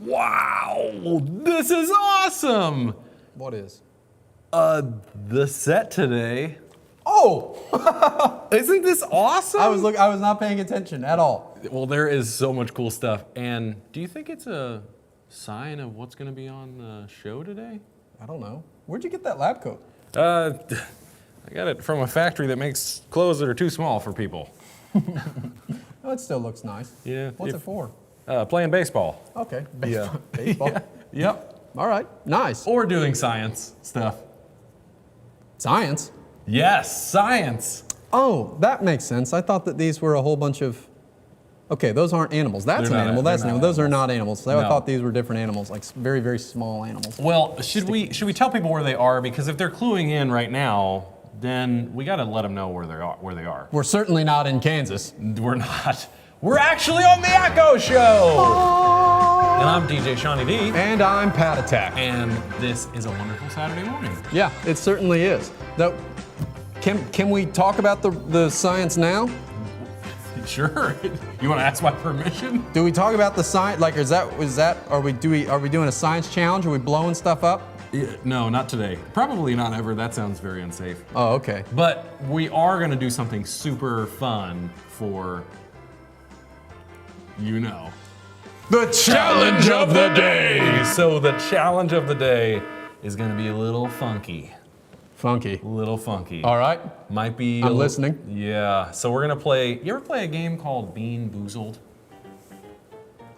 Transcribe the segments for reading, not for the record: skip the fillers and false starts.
Wow, this is awesome. What is? The set today. Oh! Isn't this awesome? I was not paying attention at all. Well, there is so much cool stuff. And do you think it's a sign of what's going to be on the show today? I don't know. Where'd you get that lab coat? I got it from a factory that makes clothes that are too small for people. Oh, it still looks nice. Yeah. What's it for? Playing baseball. Okay. Yeah. Baseball. Yeah. Yep. All right. Nice. Or doing science stuff. Science? Yes, science. Oh, that makes sense. I thought that these were a whole bunch of... Okay, those aren't animals. That's an animal. That's an animal. Those are not animals. I thought these were different animals, like very, very small animals. Well, should we tell people where they are? Because if they're cluing in right now, then we got to let them know where they are. We're certainly not in Kansas. We're not. We're actually on the ECCO Show. And I'm DJ Shawnee D. And I'm Pat Attack. And this is a wonderful Saturday morning. Yeah, it certainly is. Though, can we talk about the science now? Sure. You want to ask my permission? Do we talk about the science? Like, are we doing a science challenge? Are we blowing stuff up? Yeah, no, not today. Probably not ever. That sounds very unsafe. Oh, okay. But we are going to do something super fun for, you know, the challenge of the day. So the challenge of the day is going to be a little funky. Funky. A little funky. All right. Might be. I'm listening. Yeah. So we're gonna play. You ever play a game called Bean Boozled?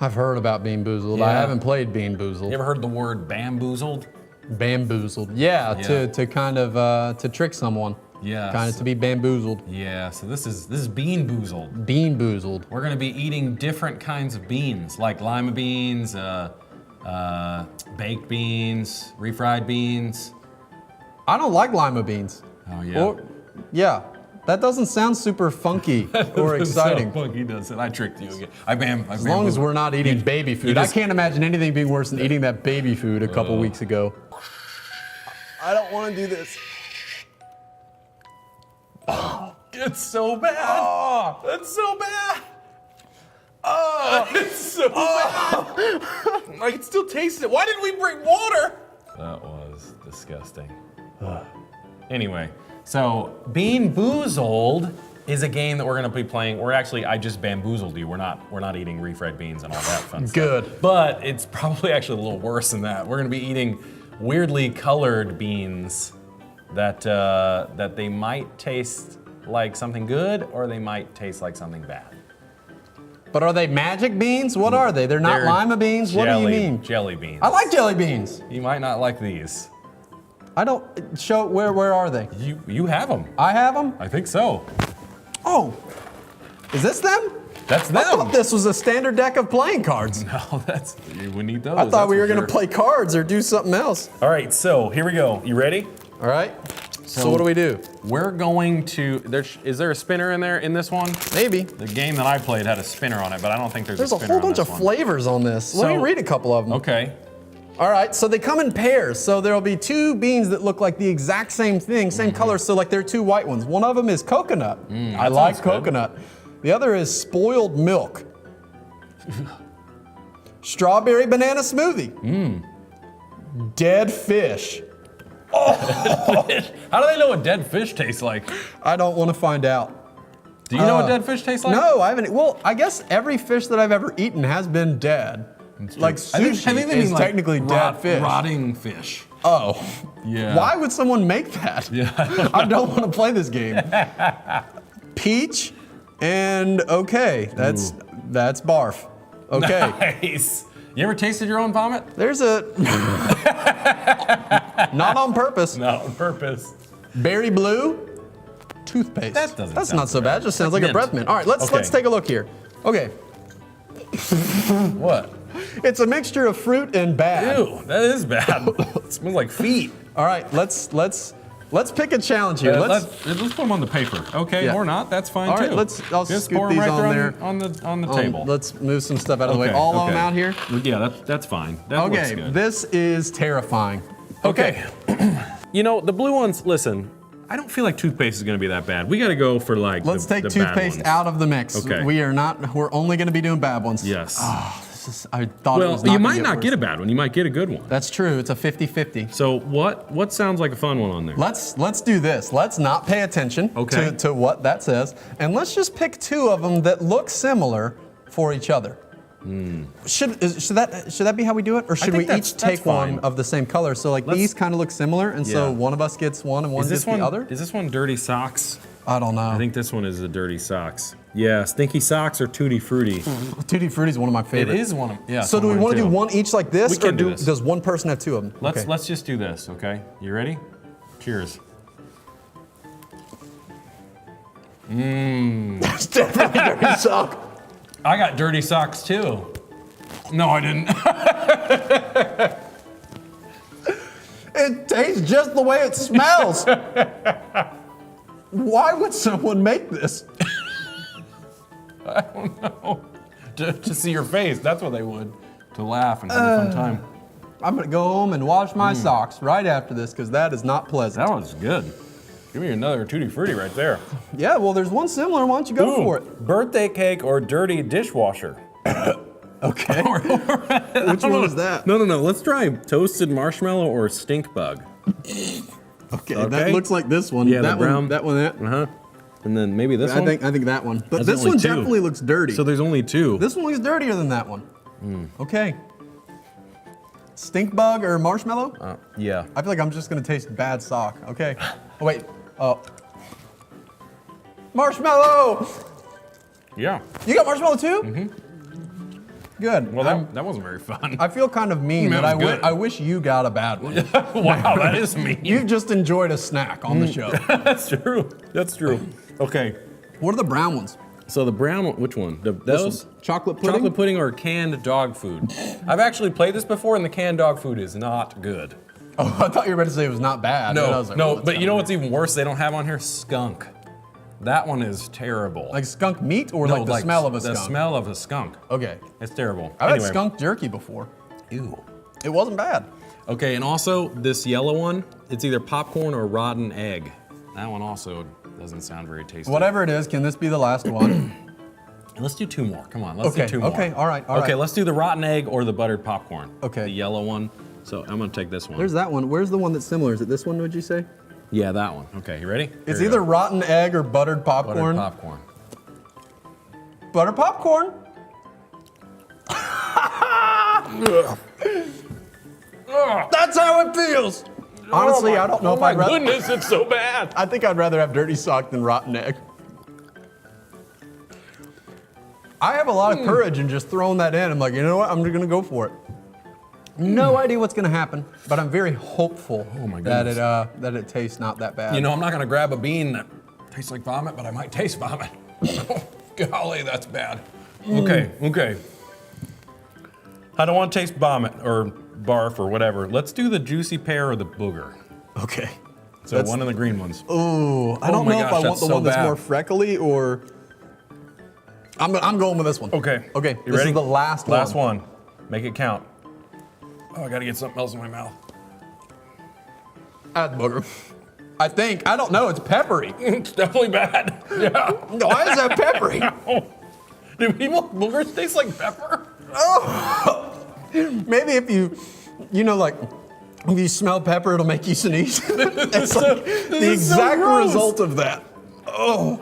I've heard about Bean Boozled. Yeah. I haven't played Bean Boozled. You ever heard the word bamboozled? Bamboozled. Yeah. To kind of to trick someone. Yeah. Kind of to be bamboozled. Yeah. So this is Bean Boozled. Bean Boozled. We're gonna be eating different kinds of beans, like lima beans, baked beans, refried beans. I don't like lima beans. Oh yeah. Yeah. That doesn't sound super funky or exciting. Funky does it. I tricked you again. As long as we're not eating baby food. I can't imagine anything being worse than eating that baby food a couple weeks ago. I don't want to do this. Oh, it's so bad. Oh, that's so bad. Oh, it's so bad. I can still taste it. Why did we bring water? That was disgusting. Anyway, so Bean Boozled is a game that we're gonna be playing. I just bamboozled you. We're not eating refried beans and all that fun stuff. Good. But it's probably actually a little worse than that. We're gonna be eating weirdly colored beans that they might taste like something good or they might taste like something bad. But are they magic beans? What are they? They're not lima beans? What do you mean? Jelly beans. I like jelly beans. You might not like these. I don't, show, where are they? You have them. I have them? I think so. Oh, is this them? That's them. I thought this was a standard deck of playing cards. No, we need those. I thought we were gonna play cards or do something else. All right, so here we go. You ready? All right. So what do we do? We're going to, is there a spinner in this one? Maybe. The game that I played had a spinner on it, but I don't think there's a spinner on this one. There's a whole bunch of flavors on this. Let me read a couple of them. Okay. All right, so they come in pairs. So there'll be two beans that look like the exact same thing, same color, so like they're two white ones. One of them is coconut. I like coconut. The other is spoiled milk. Strawberry banana smoothie. Dead fish. Oh. How do they know what dead fish tastes like? I don't want to find out. Do you know what dead fish tastes like? No, I haven't. Well, I guess every fish that I've ever eaten has been dead. Like sushi I think they is mean technically dead fish. Rotting fish. Oh. Yeah. Why would someone make that? Yeah. I don't want to play this game. Peach and okay, that's barf. Okay. Nice. You ever tasted your own vomit? There's a not on purpose. Not on purpose. Berry blue toothpaste. That's not so bad. It just sounds like a breath mint. All right, let's take a look here. Okay. What? It's a mixture of fruit and bad. Ew, that is bad. It smells like feet. All right, let's pick a challenge here. Let's put them on the paper. Okay, or not. That's fine all too. All right, I'll just scoot pour them these right there on the table. Let's move some stuff out of the way. All of them out here? Yeah, that's fine. That looks good. This is terrifying. Okay. You know, the blue ones, listen, I don't feel like toothpaste is gonna be that bad. We gotta go for like Let's take the toothpaste bad ones. out of the mix. Okay. We're only gonna be doing bad ones. Yes. Oh, this I thought it was Well, not you gonna might not worse. get a bad one. You might get a good one. That's true. It's a 50-50. So what sounds like a fun one on there? Let's do this. Let's not pay attention to what that says, and let's just pick 2 of them that look similar for each other. Should that be how we do it, or should we each take one of the same color? So like these kind of look similar, and so one of us gets one and one gets the other. Is this one dirty socks? I don't know. I think this one is the dirty socks. Yeah, stinky socks or tutti frutti. Tutti Frutti is one of my favorites. It is one of So do we want to do one each like this, We can or do this. does one person have 2 of them? Let's just do this, okay? You ready? Cheers. That's definitely dirty sock. I got dirty socks too. No, I didn't. It tastes just the way it smells. Why would someone make this? I don't know. To see your face, that's what they would. To laugh and have a fun time. I'm gonna go home and wash my socks right after this because that is not pleasant. That was good. Give me another tutti frutti right there. Yeah, well, there's one similar. Why don't you go for it? Birthday cake or dirty dishwasher? Okay. Which one is that? No. Let's try toasted marshmallow or stink bug. Okay, that looks like this one. Yeah, that the brown. one. That one. That. Uh-huh. And then maybe this one? I think that one. But There's this only one 2. definitely looks dirty. So there's only 2. This one looks dirtier than that one. Okay. Stink bug or marshmallow? Yeah. I feel like I'm just gonna taste bad sock. Okay. Oh, wait. Oh. Marshmallow! Yeah. You got marshmallow too? Mm-hmm. Good. Well, that wasn't very fun. I feel kind of mean That that was good. I wish you got a bad one. Wow, that is mean. You've just enjoyed a snack on the show. That's true. That's true. Okay. What are the brown ones? So the brown one, which one? This Those? one. Chocolate pudding? Chocolate pudding or canned dog food? I've actually played this before, and the canned dog food is not good. Oh, I thought you were about to say it was not bad. No, I was like, no, oh, that's but you know kinda what's even worse? They don't have on here skunk. That one is terrible. weird. Like skunk meat or No, like the smell of a skunk? The smell of a skunk. Okay. It's terrible. I've Anyway. had skunk jerky before. Ew. It wasn't bad. Okay, and also this yellow one, it's either popcorn or rotten egg. That one also doesn't sound very tasty. Whatever it is, can this be the last one? Let's do 2 more. Come on, let's do Okay, 2 more. okay, all right, all Okay, right. let's do the rotten egg or the buttered popcorn. Okay. The yellow one. So I'm gonna take this one. There's that one. Where's the one that's similar? Is it this one, would you say? Yeah, that one. Okay, you ready? It's Here you either go. rotten egg or buttered popcorn. Buttered popcorn. Buttered popcorn. That's how it feels. Honestly, I don't know if I'd rather. Goodness, it's so bad. I think I'd rather have dirty sock than rotten egg. I have a lot of courage in just throwing that in. I'm like, you know what? I'm just gonna go for it. No idea what's gonna happen, but I'm very hopeful that it tastes not that bad. You know, I'm not gonna grab a bean that tastes like vomit, but I might taste vomit. Golly, that's bad. Okay. I don't want to taste vomit or barf or whatever. Let's do the juicy pear or the booger. Okay. So one of the green ones. Ooh, I don't my know gosh, if I want that's the so one that's bad. more freckly or. I'm going with this one. Okay. Okay. You This ready? is the last one. Last one. Make it count. Oh, I gotta get something else in my mouth. Add booger. I think. I don't know. It's peppery. It's definitely bad. Yeah. Why is that peppery? Do people boogers taste like pepper? Maybe if you know, like, if you smell pepper, it'll make you sneeze. It's like the exact result of that. Oh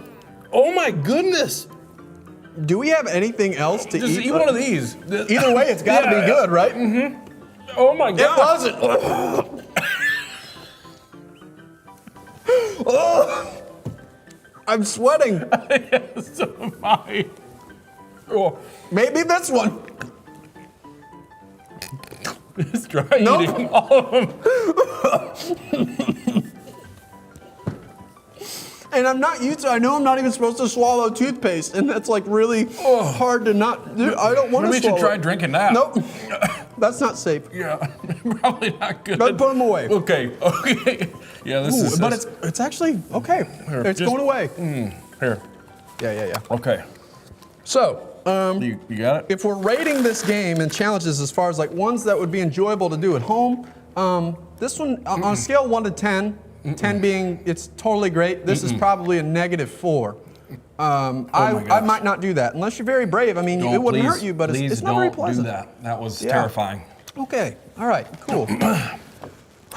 my goodness. Do we have anything else to Just eat? eat one of these. Either way, it's got to be good, right? Oh my It god. wasn't. Oh, I'm sweating. So am I. Oh, Maybe this one. just try Nope. eating all of them. And I'm not used to, I know I'm not even supposed to swallow toothpaste, and that's like really hard to not do. I don't want to Maybe you swallow. should try drinking that. Nope. That's not safe. Yeah, probably not good. But put them away. Okay. Yeah, this Ooh, is. but it's actually, okay. It's just- going away. Here. Yeah. Okay. So, You got it? if we're rating this game and challenges as far as like ones that would be enjoyable to do at home, this one on a scale 1 to 10, 10 being it's totally great, this is probably a -4. I might not do that unless you're very brave. I mean, it wouldn't hurt you, but it's not very pleasant. Please don't do that. That was terrifying. Okay. All right. Cool.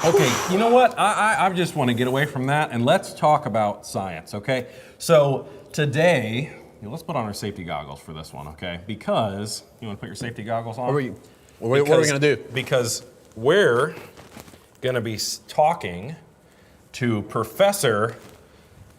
Okay, you know what? I just want to get away from that and let's talk about science, okay? So today, let's put on our safety goggles for this one, okay? Because, you want to put your safety goggles on? What are we going to do? Because we're going to be talking to Professor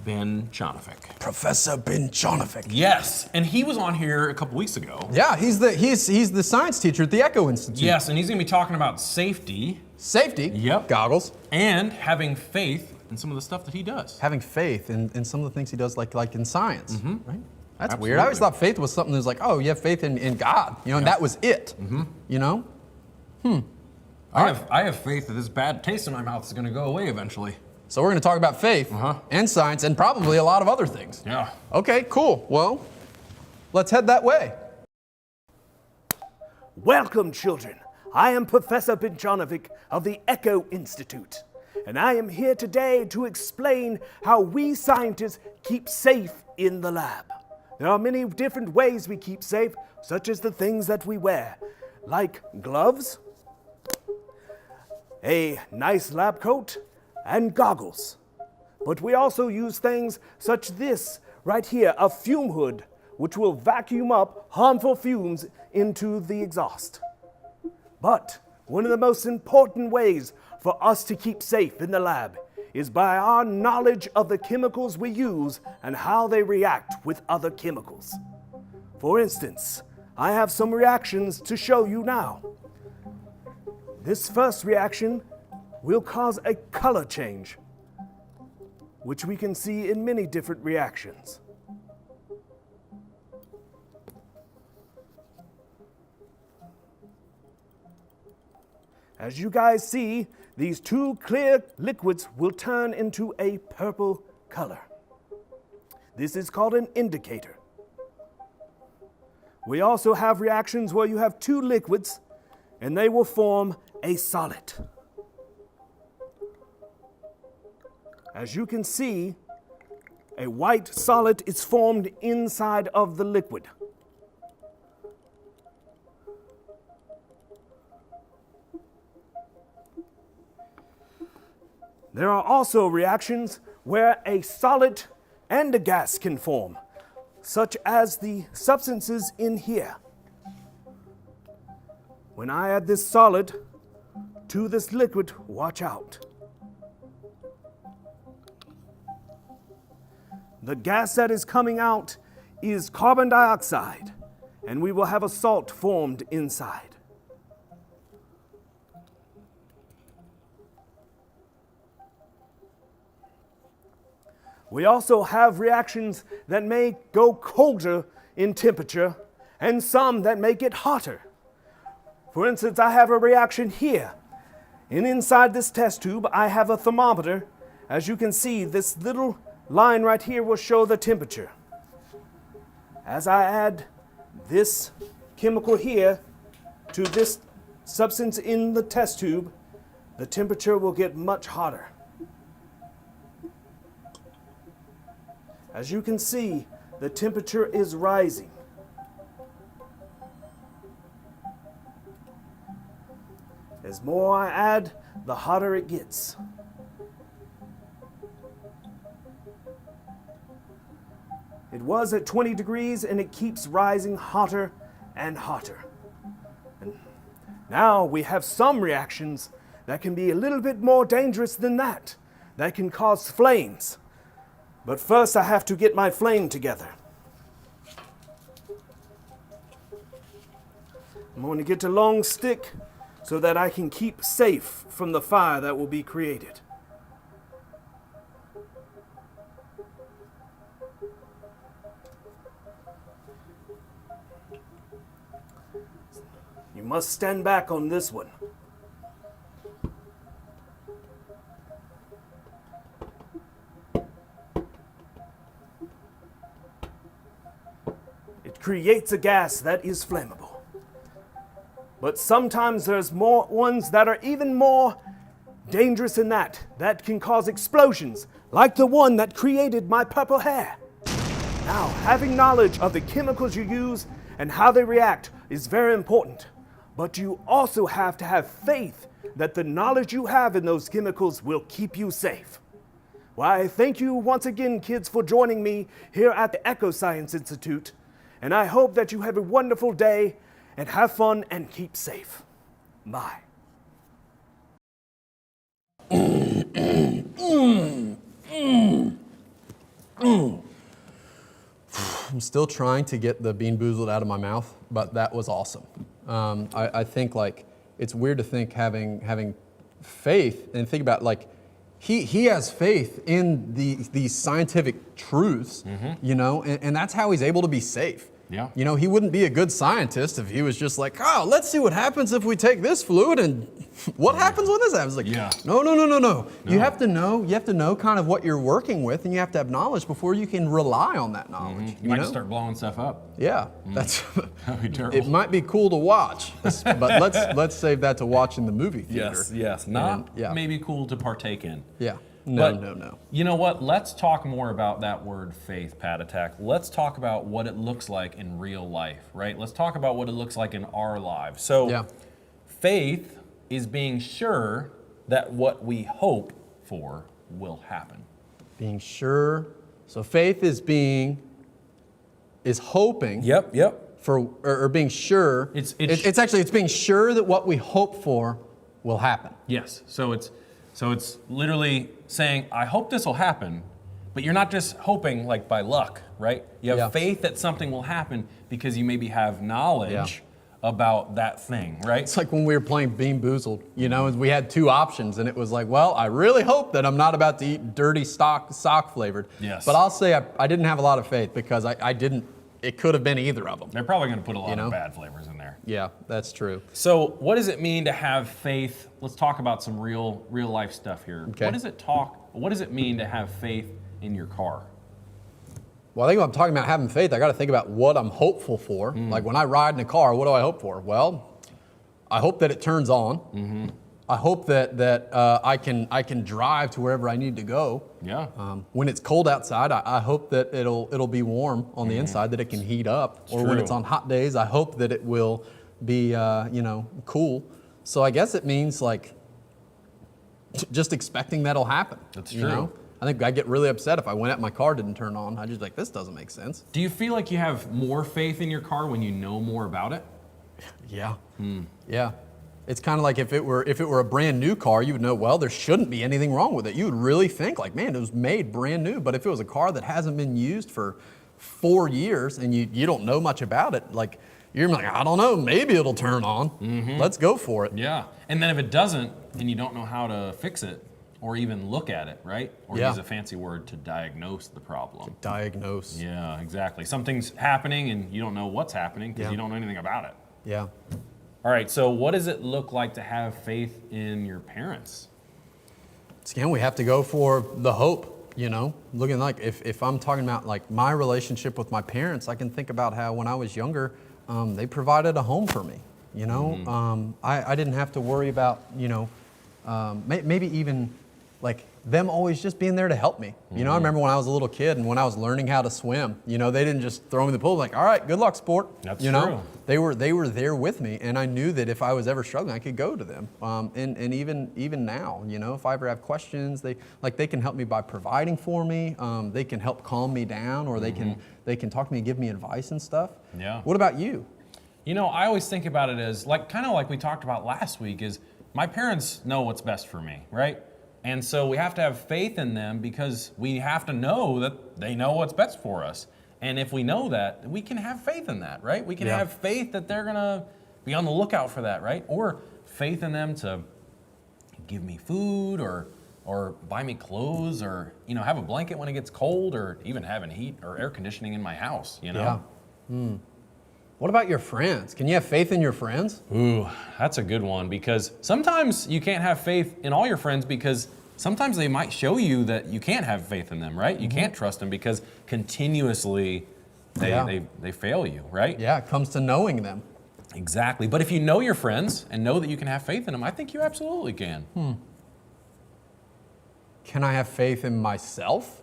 Ben Jonovic. Professor Ben Jonovic. Yes, and he was on here a couple weeks ago. Yeah, he's the science teacher at the ECCO Institute. Yes, and he's going to be talking about safety. Safety? Yep. Goggles. And having faith in some of the stuff that he does. Having faith in some of the things he does, like in science, right? That's Absolutely. weird. I always thought faith was something that was like, oh, you have faith in God, and that was it, you know? I have faith that this bad taste in my mouth is going to go away eventually. So we're going to talk about faith and science and probably a lot of other things. Yeah. Okay, cool. Well, let's head that way. Welcome, children. I am Professor Ben Jonovic of the ECCO Institute, and I am here today to explain how we scientists keep safe in the lab. There are many different ways we keep safe, such as the things that we wear, like gloves, a nice lab coat, and goggles. But we also use things such as this right here, a fume hood, which will vacuum up harmful fumes into the exhaust. But one of the most important ways for us to keep safe in the lab is by our knowledge of the chemicals we use and how they react with other chemicals. For instance, I have some reactions to show you now. This first reaction will cause a color change, which we can see in many different reactions. As you guys see, these two clear liquids will turn into a purple color. This is called an indicator. We also have reactions where you have two liquids and they will form a solid. As you can see, a white solid is formed inside of the liquid. There are also reactions where a solid and a gas can form, such as the substances in here. When I add this solid to this liquid, watch out. The gas that is coming out is carbon dioxide, and we will have a salt formed inside. We also have reactions that may go colder in temperature and some that may get hotter. For instance, I have a reaction here. And inside this test tube, I have a thermometer. As you can see, this little line right here will show the temperature. As I add this chemical here to this substance in the test tube, the temperature will get much hotter. As you can see, the temperature is rising. As more I add, the hotter it gets. It was at 20 degrees and it keeps rising hotter and hotter. And now we have some reactions that can be a little bit more dangerous than that can cause flames. But first I have to get my flame together. I'm going to get a long stick so that I can keep safe from the fire that will be created. You must stand back on this one. It creates a gas that is flammable. But sometimes there's more ones that are even more dangerous than that can cause explosions, like the one that created my purple hair. Now, having knowledge of the chemicals you use and how they react is very important. But you also have to have faith that the knowledge you have in those chemicals will keep you safe. Why, thank you once again, kids, for joining me here at the ECCO Science Institute. And I hope that you have a wonderful day and have fun and keep safe. Bye. I'm still trying to get the bean boozled out of my mouth, but that was awesome. I think like it's weird to think having faith and think about like he has faith in these scientific truths, you know, and that's how he's able to be safe. Yeah. You know, he wouldn't be a good scientist if he was just like, oh, let's see what happens if we take this fluid and what happens when this happens. Like, no. You have to know kind of what you're working with, and you have to have knowledge before you can rely on that knowledge. You might just start blowing stuff up. Yeah, that's That'd be terrible. it might be cool to watch, but let's save that to watch in the movie theater. Yes. Not And, yeah. maybe cool to partake in. Yeah. But No. You know what? Let's talk more about that word faith, Pat Attack. Let's talk about what it looks like in real life, right? Let's talk about what it looks like in our lives. So, faith is being sure that what we hope for will happen. Being sure. So faith is hoping. Yep. For or being sure. It's being sure that what we hope for will happen. Yes. So it's literally saying, I hope this will happen, but you're not just hoping like by luck, right? You have faith that something will happen because you maybe have knowledge about that thing, right? It's like when we were playing Bean Boozled, you know, and we had two options, and it was like, well, I really hope that I'm not about to eat dirty sock flavored. Yes. But I'll say I didn't have a lot of faith because I didn't. It could have been either of them. They're probably going to put a lot of bad flavors in there. Yeah, that's true. So what does it mean to have faith? Let's talk about some real life stuff here. Okay. What does it mean to have faith in your car? Well, I think when I'm talking about having faith, I got to think about what I'm hopeful for. Like when I ride in a car, what do I hope for? Well, I hope that it turns on. I hope that I can drive to wherever I need to go. Yeah. When it's cold outside, I hope that it'll be warm on the inside, that it can heat up. Or when it's on hot days, I hope that it will be cool. So I guess it means like just expecting that'll happen. That's you true. know? I think I get really upset if I went out, my car didn't turn on. I just like, this doesn't make sense. Do you feel like you have more faith in your car when you know more about it? Yeah. Yeah. It's kind of like if it were a brand new car, you would know, well, there shouldn't be anything wrong with it. You would really think like, man, it was made brand new. But if it was a car that hasn't been used for 4 years and you don't know much about it, like you're like, I don't know, maybe it'll turn on. Let's go for it. Yeah. And then if it doesn't and you don't know how to fix it or even look at it, right? Or use a fancy word to diagnose the problem. Diagnose. Yeah, exactly. Something's happening and you don't know what's happening because you don't know anything about it. Yeah. All right, so what does it look like to have faith in your parents? Again, we have to go for the hope, you know? Looking like, if I'm talking about like my relationship with my parents, I can think about how when I was younger, they provided a home for me, you know? I didn't have to worry about, you know, maybe even like them always just being there to help me. You know, I remember when I was a little kid and when I was learning how to swim, you know, they didn't just throw me in the pool like, all right, good luck, sport. That's you know? true. They were there with me, and I knew that if I was ever struggling, I could go to them. And even now, you know, if I ever have questions, they can help me by providing for me. They can help calm me down, or they can talk to me and give me advice and stuff. Yeah. What about you? You know, I always think about it as like kind of like we talked about last week is my parents know what's best for me, right? And so we have to have faith in them because we have to know that they know what's best for us. And if we know that, we can have faith in that, right? We can have faith that they're gonna be on the lookout for that, right? Or faith in them to give me food or buy me clothes or, you know, have a blanket when it gets cold or even having heat or air conditioning in my house, you know? Yeah. What about your friends? Can you have faith in your friends? Ooh, that's a good one because sometimes you can't have faith in all your friends because sometimes they might show you that you can't have faith in them, right? You can't trust them because continuously they fail you, right? Yeah, it comes to knowing them. Exactly. But if you know your friends and know that you can have faith in them, I think you absolutely can. Can I have faith in myself?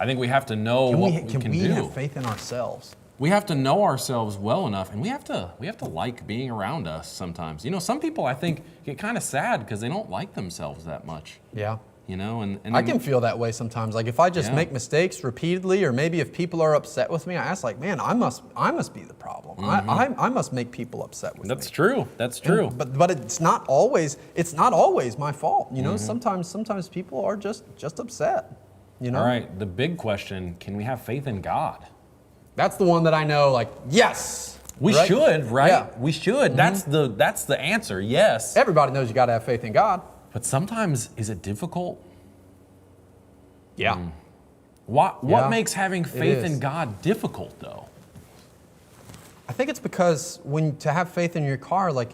I think we have to know what we can do. Have faith in ourselves? We have to know ourselves well enough, and we have to like being around us sometimes. You know, some people I think get kind of sad because they don't like themselves that much. Yeah. You know, and I can feel that way sometimes. Like if I just make mistakes repeatedly, or maybe if people are upset with me, I ask like, man, I must be the problem. I must make people upset with me. That's true. That's true. But it's not always my fault. You know, sometimes people are just upset. You know. All right. The big question: can we have faith in God? That's the one that I know. Like, yes. We should, right? Yeah. We should. That's the answer. Yes. Everybody knows you got to have faith in God. But sometimes, is it difficult? Yeah. What makes having faith in God difficult, though? I think it's because to have faith in your car, like,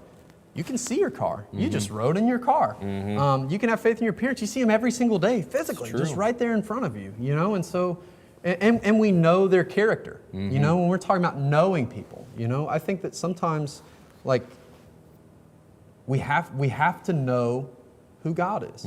you can see your car. You just rode in your car. You can have faith in your parents. You see them every single day, physically, just right there in front of you. You know, and so, and we know their character. You know, when we're talking about knowing people, you know, I think that sometimes, like, we have to know who God is.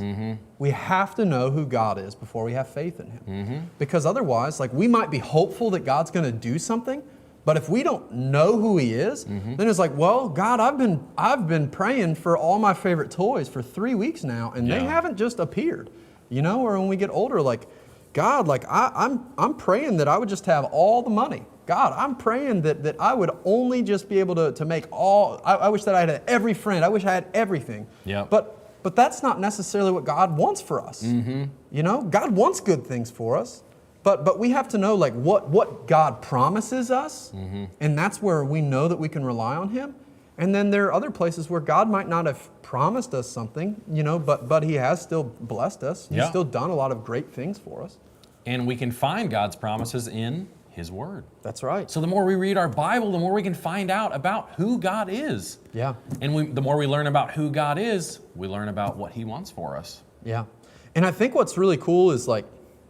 We have to know who God is before we have faith in Him. Because otherwise, like, we might be hopeful that God's going to do something, but if we don't know who He is, then it's like, well, God, I've been praying for all my favorite toys for 3 weeks now, and they haven't just appeared. You know, or when we get older, like, God, like, I'm praying that I would just have all the money. God, I'm praying that I would only just be able to make all. I wish that I had every friend. I wish I had everything. Yeah. But that's not necessarily what God wants for us. You know, God wants good things for us, but we have to know, like, what God promises us, and that's where we know that we can rely on Him. And then there are other places where God might not have promised us something, you know, but He has still blessed us. He's still done a lot of great things for us. And we can find God's promises in His Word. That's right. So the more we read our Bible, the more we can find out about who God is. Yeah. And the more we learn about who God is, we learn about what He wants for us. Yeah. And I think what's really cool is, like,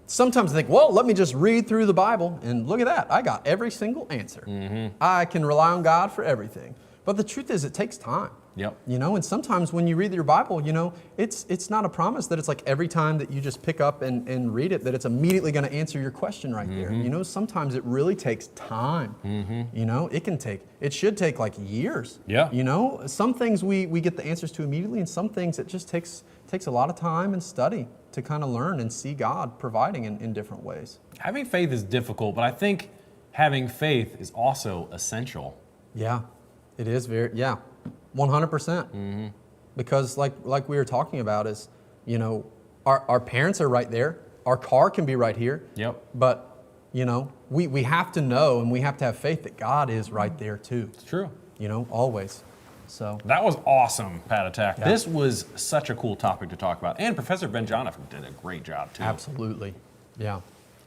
sometimes I think, well, let me just read through the Bible, and look at that. I got every single answer. I can rely on God for everything. But the truth is, it takes time. Yep. You know, and sometimes when you read your Bible, you know, it's not a promise that it's like every time that you just pick up and read it, that it's immediately going to answer your question right there. You know, sometimes it really takes time. You know, it should take like years. Yeah. You know, some things we get the answers to immediately, and some things it just takes a lot of time and study to kind of learn and see God providing in different ways. Having faith is difficult, but I think having faith is also essential. Yeah, it is 100%. Because like we were talking about is, you know, our parents are right there. Our car can be right here. Yep. But, you know, we have to know, and we have to have faith that God is right there too. It's true. You know, always. So that was awesome, Pat Attack. Yeah. This was such a cool topic to talk about. And Professor Ben Jonathan did a great job too. Absolutely. Yeah.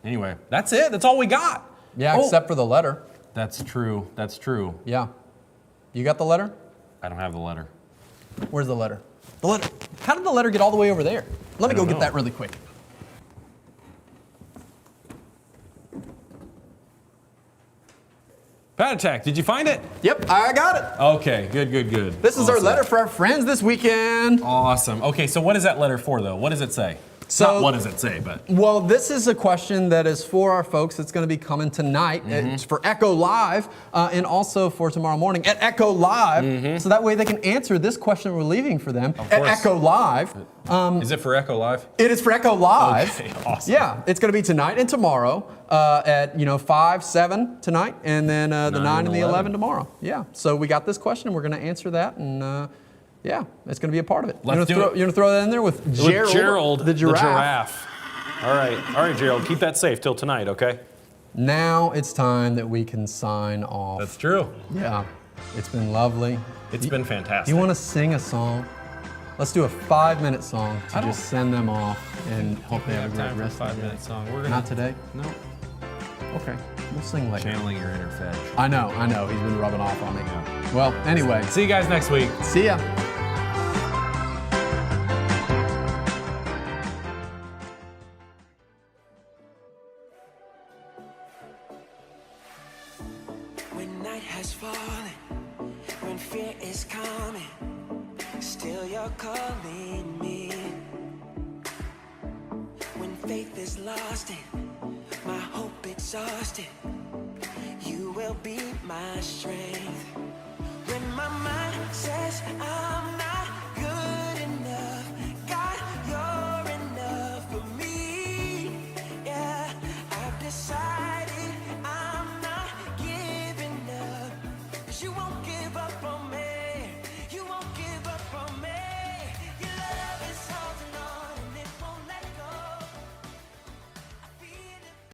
Anyway, that's it. That's all we got. Yeah, except for the letter. That's true. That's true. Yeah. You got the letter? I don't have the letter. Where's the letter? The letter. How did the letter get all the way over there? Let me go get that really quick. Pat Attack, did you find it? Yep, I got it. Okay, good. This is our letter for our friends this weekend. Awesome. Okay, so what is that letter for, though? What does it say? So, not what does it say, but... Well, this is a question that is for our folks. It's going to be coming tonight. It's for ECCO Live, and also for tomorrow morning at ECCO Live. So that way they can answer this question we're leaving for them at ECCO Live. Is it for ECCO Live? It is for ECCO Live. Okay, awesome. Yeah, it's going to be tonight and tomorrow at 5, 7 tonight, and then the 9 and the 11 tomorrow. Yeah, so we got this question, and we're going to answer that, and yeah, it's going to be a part of it. Let's do it. You're going to throw that in there with Gerald the giraffe. All right, Gerald, keep that safe till tonight, okay? Now it's time that we can sign off. That's true. Yeah, it's been lovely. It's been fantastic. You want to sing a song? Let's do a 5-minute song to just send them off and hope they have a great rest of the day. 5-minute song. Not today? No. Okay, we'll sing later. Channeling your inner fetch. I know. He's been rubbing off on me. Well, anyway. See you guys next week. See ya. When night has fallen, when fear is coming, still you're calling me. When faith is lost and my hope exhausted, you will be my strength. When my mind says I'm not good enough, God, you're enough for me. Yeah, I've decided I'm not giving up, 'cause you won't